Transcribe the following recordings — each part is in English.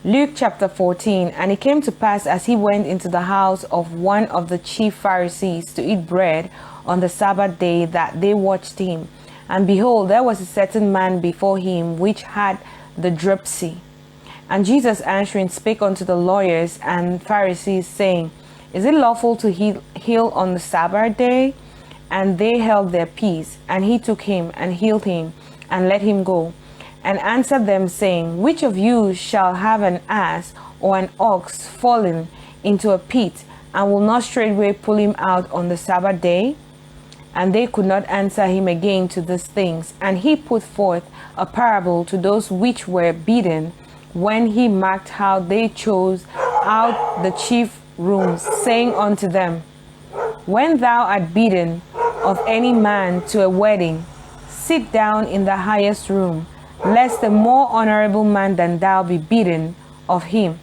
Luke chapter 14. And it came to pass, as he went into the house of one of the chief Pharisees to eat bread on the Sabbath day, that they watched him. And behold, there was a certain man before him which had the dropsy. And Jesus answering spake unto the lawyers and Pharisees, saying, Is it lawful to heal on the Sabbath day? And they held their peace. And he took him and healed him and let him go. And answered them, saying, Which of you shall have an ass or an ox fallen into a pit, and will not straightway pull him out on the Sabbath day? And they could not answer him again to these things. And he put forth a parable to those which were bidden, when he marked how they chose out the chief rooms, saying unto them, When thou art bidden of any man to a wedding, sit down in the highest room, lest a more honorable man than thou be bidden of him.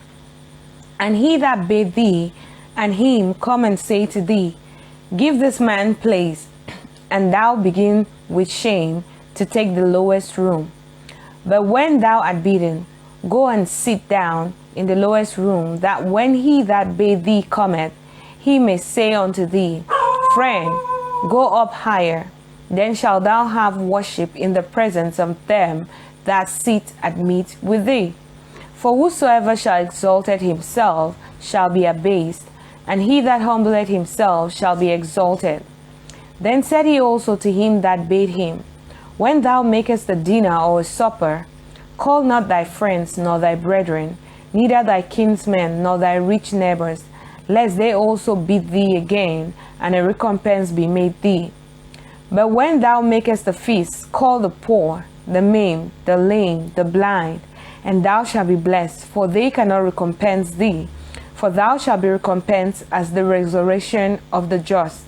And he that bade thee and him come and say to thee, Give this man place, and thou begin with shame to take the lowest room. But when thou art bidden, go and sit down in the lowest room, that when he that bade thee cometh, he may say unto thee, Friend, go up higher. Then shalt thou have worship in the presence of them that sit at meat with thee. For whosoever shall exalt himself shall be abased, and he that humbleth himself shall be exalted. Then said he also to him that bade him, When thou makest a dinner or a supper, call not thy friends nor thy brethren, neither thy kinsmen nor thy rich neighbors, lest they also bid thee again, and a recompense be made thee. But when thou makest a feast, call the poor, the maimed, the lame, the blind, and thou shalt be blessed, for they cannot recompense thee, for thou shalt be recompensed as the resurrection of the just.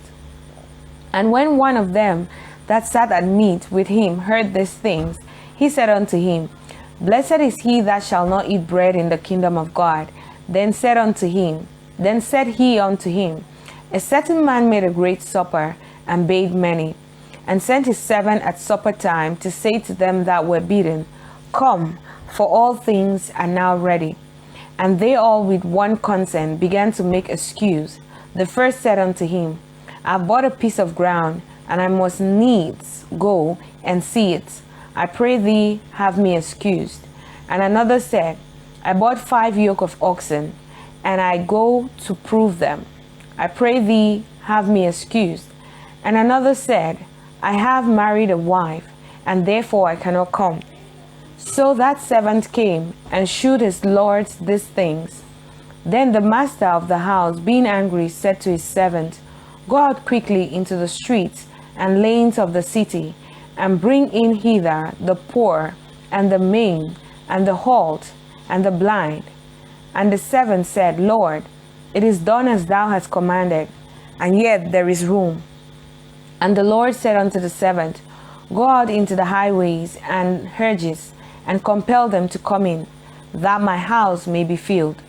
And when one of them that sat at meat with him heard these things, he said unto him, Blessed is he that shall not eat bread in the kingdom of God. Then said he unto him, A certain man made a great supper, and bade many, and sent his servant at supper time to say to them that were bidden, Come, for all things are now ready. And they all with one consent began to make excuse. The first said unto him, I have bought a piece of ground, and I must needs go and see it. I pray thee, have me excused. And another said, I bought 5 yoke of oxen, and I go to prove them. I pray thee, have me excused. And another said, I have married a wife, and therefore I cannot come. So that servant came and shewed his lord these things. Then the master of the house, being angry, said to his servant, Go out quickly into the streets and lanes of the city, and bring in hither the poor, and the maimed, and the halt, and the blind. And the servant said, Lord, it is done as thou hast commanded, and yet there is room. And the Lord said unto the servant, Go out into the highways and hedges, and compel them to come in, that my house may be filled.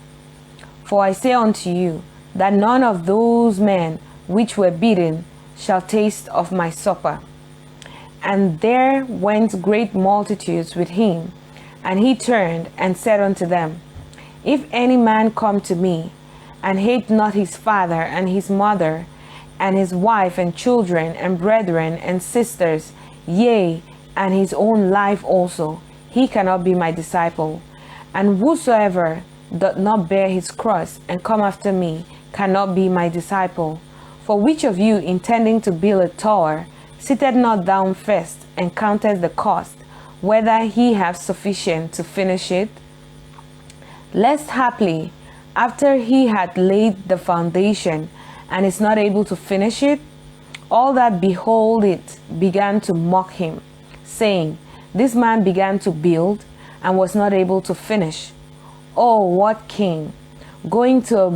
For I say unto you, that none of those men which were bidden shall taste of my supper. And there went great multitudes with him, and he turned and said unto them, If any man come to me, and hate not his father and his mother, and his wife and children and brethren and sisters, yea, and his own life also, he cannot be my disciple. And whosoever doth not bear his cross and come after me cannot be my disciple. For which of you, intending to build a tower, sitteth not down first and counteth the cost, whether he have sufficient to finish it? Lest haply, after he had laid the foundation, and is not able to finish it, all that behold it began to mock him, saying, This man began to build, and was not able to finish. Oh, what king, going to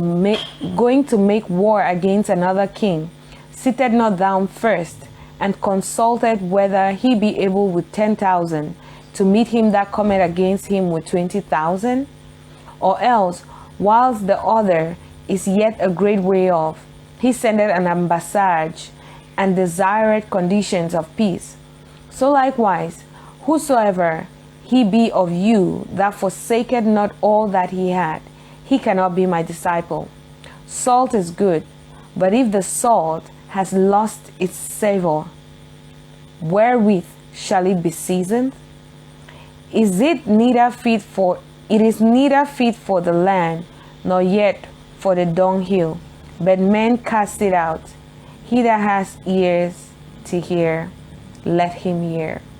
make war against another king, sitteth not down first, and consulted whether he be able with 10,000 to meet him that cometh against him with 20,000? Or else, whilst the other is yet a great way off, he sendeth an ambassage, and desired conditions of peace. So likewise, whosoever he be of you that forsaketh not all that he had, he cannot be my disciple. Salt is good, but if the salt has lost its savor, wherewith shall it be seasoned? It is neither fit for the land, nor yet for the dunghill, but men cast it out. He that has ears to hear, let him hear.